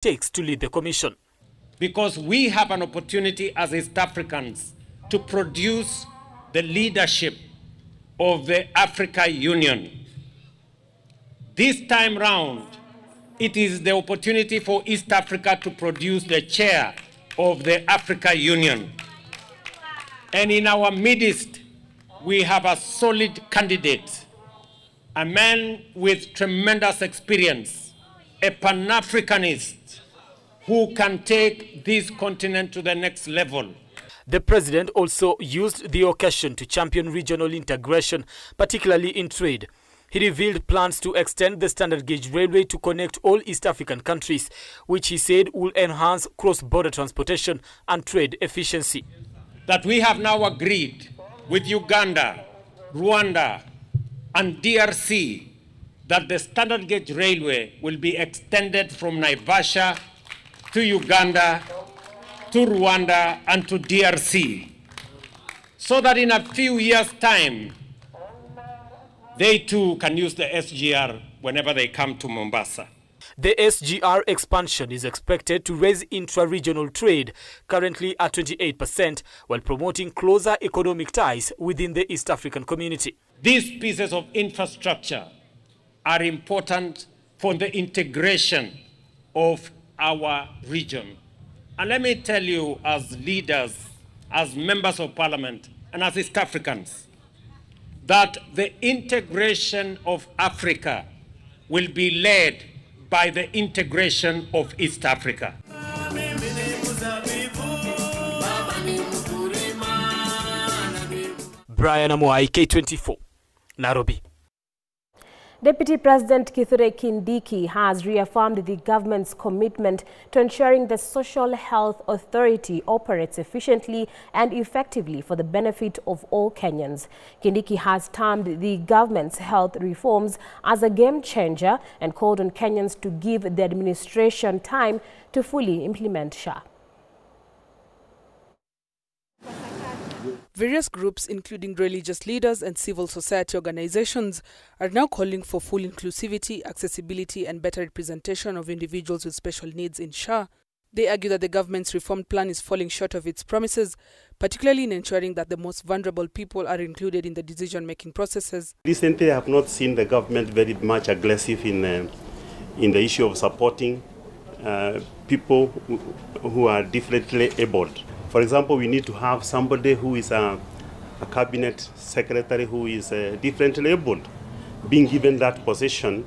takes to lead the commission. Because we have an opportunity as East Africans to produce the leadership of the Africa Union. This time round, it is the opportunity for East Africa to produce the chair of the Africa Union. And in our midst, we have a solid candidate, a man with tremendous experience, a Pan-Africanist who can take this continent to the next level. The president also used the occasion to champion regional integration, particularly in trade. He revealed plans to extend the standard gauge railway to connect all East African countries, which he said will enhance cross-border transportation and trade efficiency. That we have now agreed with Uganda, Rwanda, and DRC that the standard gauge railway will be extended from Naivasha to Uganda, to Rwanda, and to DRC, so that in a few years' time, they too can use the SGR whenever they come to Mombasa. The SGR expansion is expected to raise intra-regional trade, currently at 28%, while promoting closer economic ties within the East African community. These pieces of infrastructure are important for the integration of our region. And let me tell you, as leaders, as members of parliament, and as East Africans, that the integration of Africa will be led by the integration of East Africa. Brian Amoai, K24, Nairobi. Deputy President Kithure Kindiki has reaffirmed the government's commitment to ensuring the Social Health Authority operates efficiently and effectively for the benefit of all Kenyans. Kindiki has termed the government's health reforms as a game changer and called on Kenyans to give the administration time to fully implement SHA. Various groups, including religious leaders and civil society organizations, are now calling for full inclusivity, accessibility and better representation of individuals with special needs in SHA. They argue that the government's reform plan is falling short of its promises, particularly in ensuring that the most vulnerable people are included in the decision-making processes. Recently, I have not seen the government very much aggressive in the issue of supporting people who are differently abled. For example, we need to have somebody who is a cabinet secretary who is differently abled, being given that position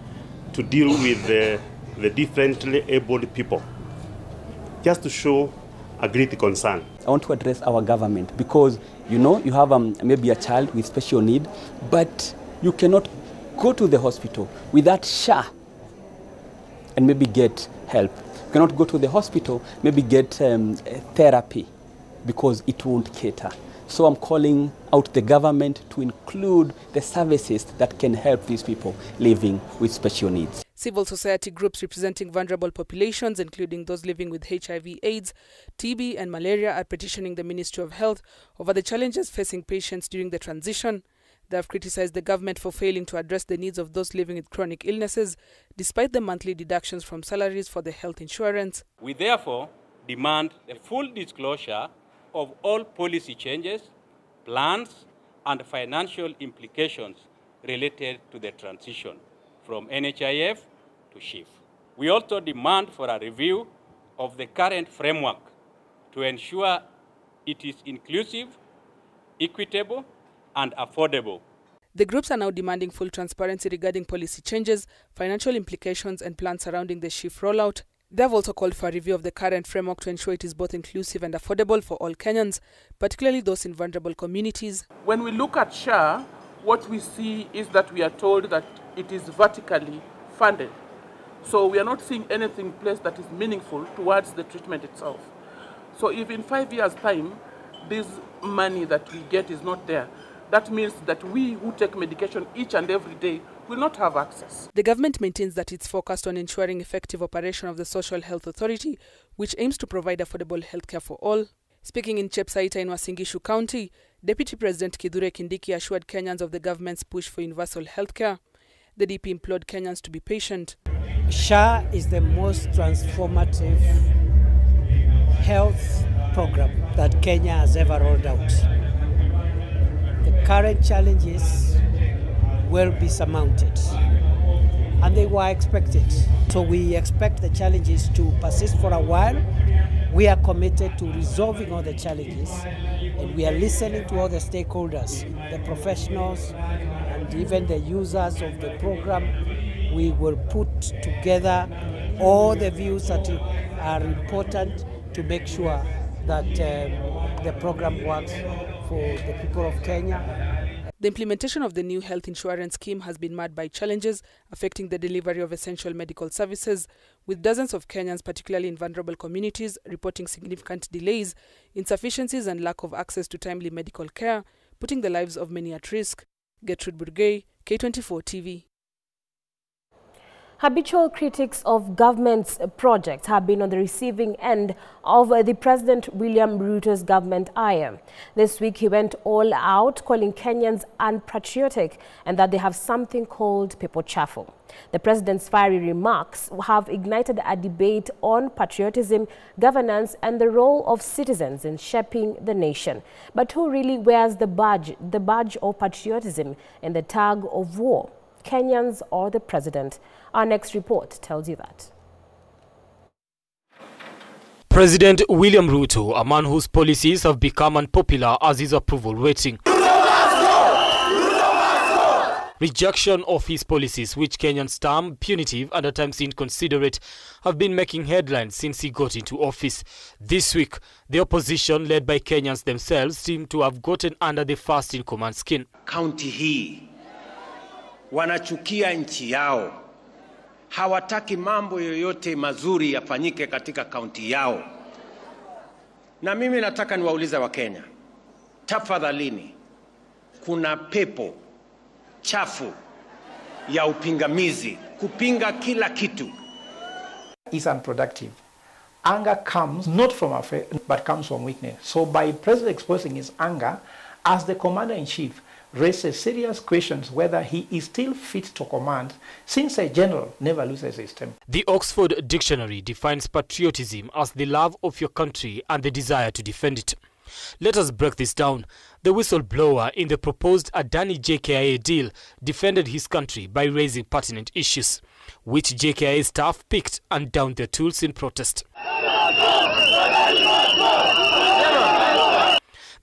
to deal with the differently abled people, just to show a great concern. I want to address our government because, you know, you have maybe a child with special need, but you cannot go to the hospital without SHA and maybe get help. You cannot go to the hospital, maybe get therapy, because it won't cater. So I'm calling out the government to include the services that can help these people living with special needs. Civil society groups representing vulnerable populations, including those living with HIV/AIDS, TB and malaria, are petitioning the Ministry of Health over the challenges facing patients during the transition. They have criticized the government for failing to address the needs of those living with chronic illnesses, despite the monthly deductions from salaries for the health insurance. We therefore demand the full disclosure of all policy changes, plans, and financial implications related to the transition from NHIF to SHIF. We also demand for a review of the current framework to ensure it is inclusive, equitable, and affordable. The groups are now demanding full transparency regarding policy changes, financial implications, and plans surrounding the SHIF rollout. They have also called for a review of the current framework to ensure it is both inclusive and affordable for all Kenyans, particularly those in vulnerable communities. When we look at SHA, what we see is that we are told that it is vertically funded. So we are not seeing anything in place that is meaningful towards the treatment itself. So if in 5 years' time, this money that we get is not there, that means that we who take medication each and every day will not have access. The government maintains that it's focused on ensuring effective operation of the Social Health Authority, which aims to provide affordable healthcare for all. Speaking in Chepsaita in Uasin Gishu County, Deputy President Kithure Kindiki assured Kenyans of the government's push for universal healthcare. The DP implored Kenyans to be patient. SHA is the most transformative health program that Kenya has ever rolled out. The current challenges will be surmounted, and they were expected. So we expect the challenges to persist for a while. We are committed to resolving all the challenges, and we are listening to all the stakeholders, the professionals, and even the users of the program. We will put together all the views that are important to make sure that the program works for the people of Kenya. The implementation of the new health insurance scheme has been marred by challenges affecting the delivery of essential medical services, with dozens of Kenyans, particularly in vulnerable communities, reporting significant delays, insufficiencies and lack of access to timely medical care, putting the lives of many at risk. Gertrude Burgay, K24 TV. Habitual critics of government's projects have been on the receiving end of the President William Ruto's government ire. This week he went all out, calling Kenyans unpatriotic and that they have something called pepo chafu. The president's fiery remarks have ignited a debate on patriotism, governance and the role of citizens in shaping the nation. But who really wears the badge of patriotism in the tug of war? Kenyans or the president? Our next report tells you that. President William Ruto, a man whose policies have become unpopular as his approval rating. Rejection of his policies, which Kenyans term punitive and at times inconsiderate, have been making headlines since he got into office. This week, the opposition, led by Kenyans themselves, seem to have gotten under the first-in-command skin. County hii wanachukia nchi yao, hawataki mambo yoyote mazuri yafanyike katika kaunti yao. Na mimi nataka niwaulize wa Kenya, tafadhalini, kuna pepo chafu ya upingamizi, kupinga kila kitu. Is unproductive. Anger comes not from afraid, but comes from weakness. So by President expressing his anger, as the commander-in-chief raises serious questions whether he is still fit to command, since a general never loses his temper. The Oxford Dictionary defines patriotism as the love of your country and the desire to defend it. Let us break this down. The whistleblower in the proposed Adani JKIA deal defended his country by raising pertinent issues, which JKIA staff picked and downed their tools in protest.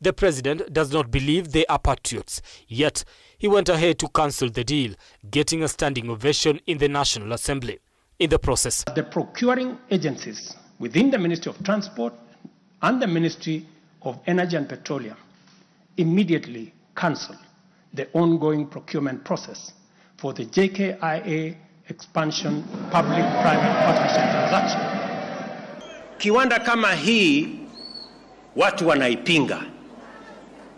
The president does not believe they are patriots, yet he went ahead to cancel the deal, getting a standing ovation in the National Assembly. In the process, The procuring agencies within the Ministry of Transport and the Ministry of Energy and Petroleum immediately cancelled the ongoing procurement process for the JKIA expansion public-private partnership transaction. Kiwanda kama hii watu wanaipinga.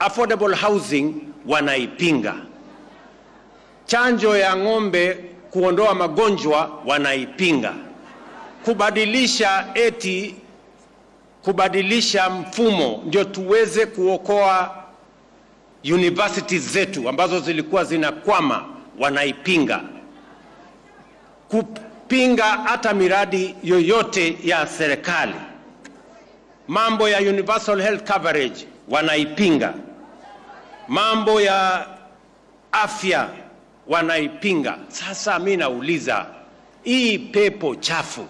Affordable housing wanaipinga. Chanjo ya ng'ombe kuondoa magonjwa wanaipinga. Kubadilisha mfumo ndio tuweze kuokoa universities zetu ambazo zilikuwa zinakwama wanaipinga. Kupinga hata miradi yoyote ya serikali. Mambo ya universal health coverage wanaipinga. Mambo ya afya wanaipinga. Sasa mimi nauliza, hii pepo chafu,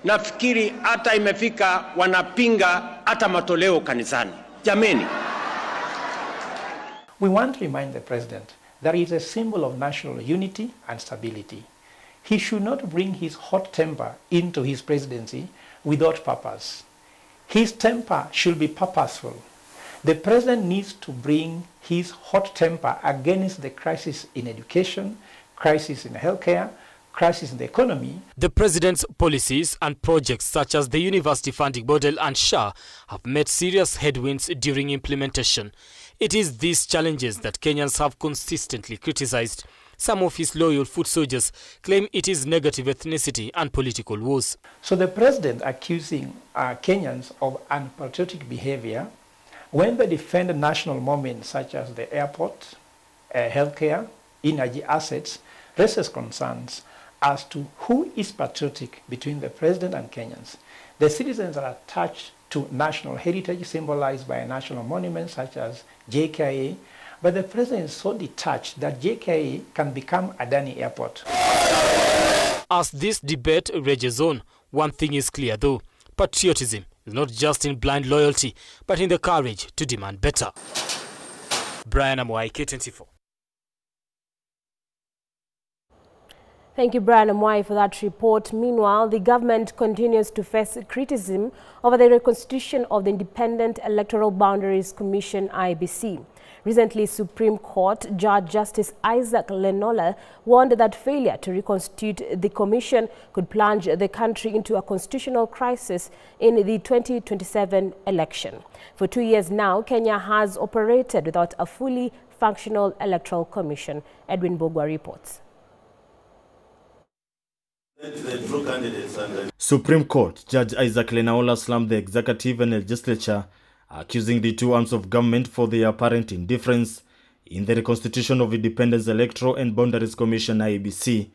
nafikiri hata imefika wanapinga hata matoleo kanisani. Jameni. We want to remind the president that he is a symbol of national unity and stability. He should not bring his hot temper into his presidency without purpose. His temper should be purposeful. The president needs to bring his hot temper against the crisis in education, crisis in healthcare, crisis in the economy. The president's policies and projects such as the university funding model and SHA have met serious headwinds during implementation. It is these challenges that Kenyans have consistently criticized. Some of his loyal foot soldiers claim it is negative ethnicity and political wars. So the president accusing Kenyans of unpatriotic behavior when they defend national moments such as the airport, healthcare, energy assets, raises concerns as to who is patriotic between the president and Kenyans. The citizens are attached to national heritage symbolized by a national monument such as JKIA, but the president is so detached that JKIA can become Adani Airport. As this debate rages on, one thing is clear though: patriotism is not just in blind loyalty, but in the courage to demand better. Brian Amwai, K24. Thank you, Brian Amwai, for that report. Meanwhile, the government continues to face criticism over the reconstitution of the Independent Electoral Boundaries Commission, IEBC. Recently, Supreme Court Judge Justice Isaac Lenola warned that failure to reconstitute the commission could plunge the country into a constitutional crisis in the 2027 election. For 2 years now, Kenya has operated without a fully functional electoral commission. Edwin Bogwa reports. Supreme Court Judge Isaac Lenaola slammed the executive and legislature, accusing the two arms of government for their apparent indifference in the reconstitution of Independence Electoral and Boundaries Commission IEBC,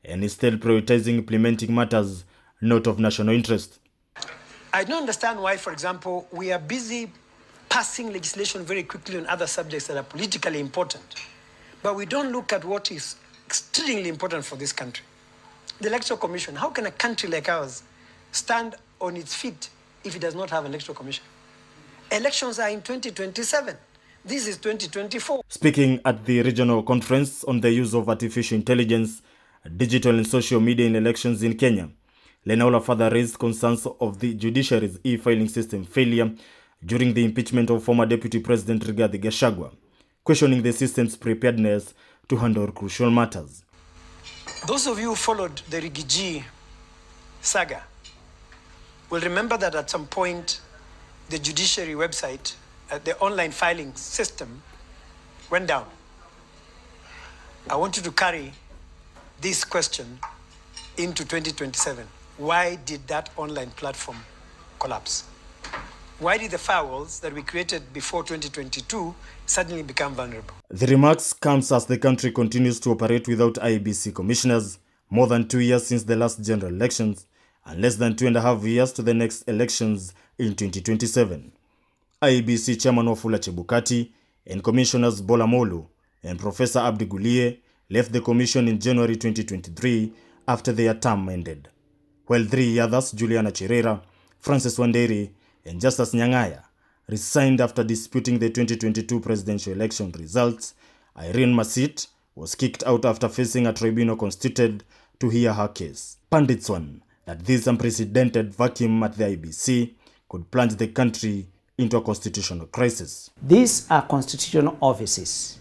and instead prioritizing implementing matters not of national interest. I don't understand why, for example, we are busy passing legislation very quickly on other subjects that are politically important, but we don't look at what is extremely important for this country. The Electoral Commission. How can a country like ours stand on its feet if it does not have an Electoral Commission? Elections are in 2027. This is 2024. Speaking at the regional conference on the use of artificial intelligence, digital and social media in elections in Kenya, Lenaola further raised concerns of the judiciary's e-filing system failure during the impeachment of former Deputy President Rigathi Gachagua, questioning the system's preparedness to handle crucial matters. Those of you who followed the Rigiji saga will remember that at some point, the judiciary website, the online filing system, went down. I want you to carry this question into 2027. Why did that online platform collapse? Why did the firewalls that we created before 2022 suddenly become vulnerable? The remarks comes as the country continues to operate without IEBC commissioners, more than 2 years since the last general elections, and less than 2.5 years to the next elections in 2027. IEBC Chairman Wafula Chebukati and Commissioners Bola Molu and Professor Abdi Gulie left the commission in January 2023 after their term ended, while 3 others, Juliana Cherera, Francis Wanderi, and Justice Nyang'aya, resigned after disputing the 2022 presidential election results. Irene Masit was kicked out after facing a tribunal constituted to hear her case. Pundits warn that this unprecedented vacuum at the IEBC could plunge the country into a constitutional crisis. These are constitutional offices,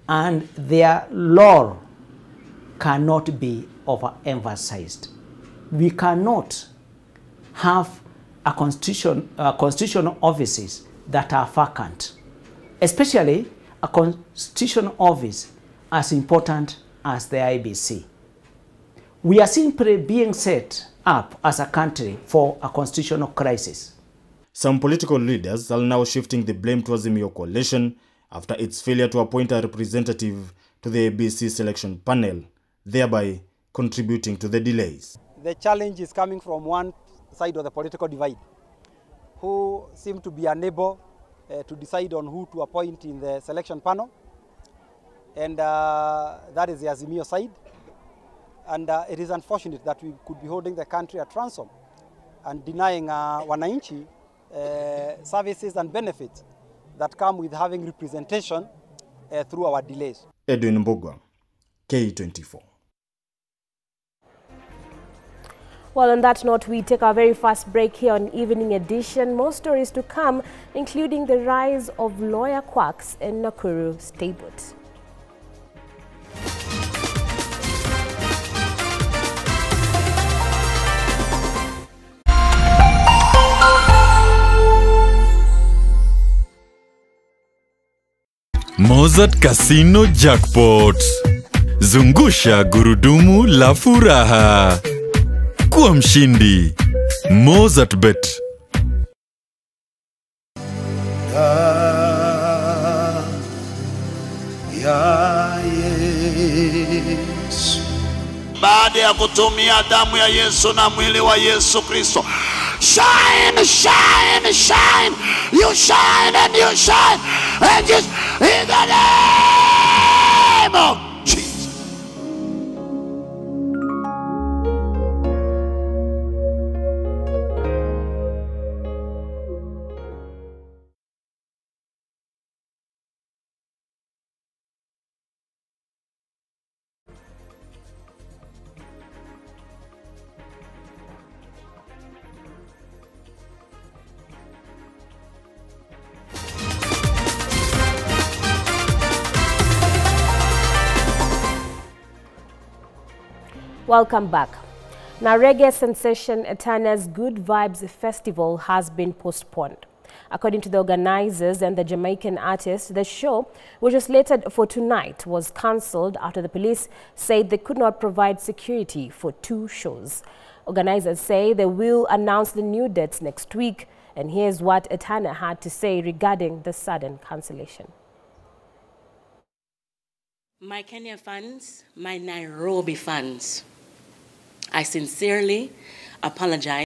and their role cannot be overemphasized. We cannot have a constitutional offices that are vacant, especially a constitutional office as important as the IEBC. We are simply being set up as a country for a constitutional crisis. Some political leaders are now shifting the blame towards the Azimio coalition after its failure to appoint a representative to the IEBC selection panel, thereby contributing to the delays. The challenge is coming from one side of the political divide, who seem to be unable to decide on who to appoint in the selection panel, and that is the Azimio side. And it is unfortunate that we could be holding the country at ransom and denying wananchi services and benefits that come with having representation through our delays. Edwin Mbogwa, K24. Well, on that note, we take our very first break here on Evening Edition. More stories to come, including the rise of lawyer quacks in Nakuru Statehood. Mozart Casino Jackpot. Zungusha gurudumu la furaha. Kuwa mshindi. Mozart Bet. baada ya kutumia damu ya Yesu na mwili wa Yesu Kristo. Shine, shine, shine. You shine and you shine. And just in the name of Jesus. Welcome back. Now, reggae sensation Etana's Good Vibes Festival has been postponed. According to the organizers and the Jamaican artist, the show, which was slated for tonight, was cancelled after the police said they could not provide security for 2 shows. Organizers say they will announce the new dates next week. And here's what Etana had to say regarding the sudden cancellation. My Kenya fans, my Nairobi fans, I sincerely apologize.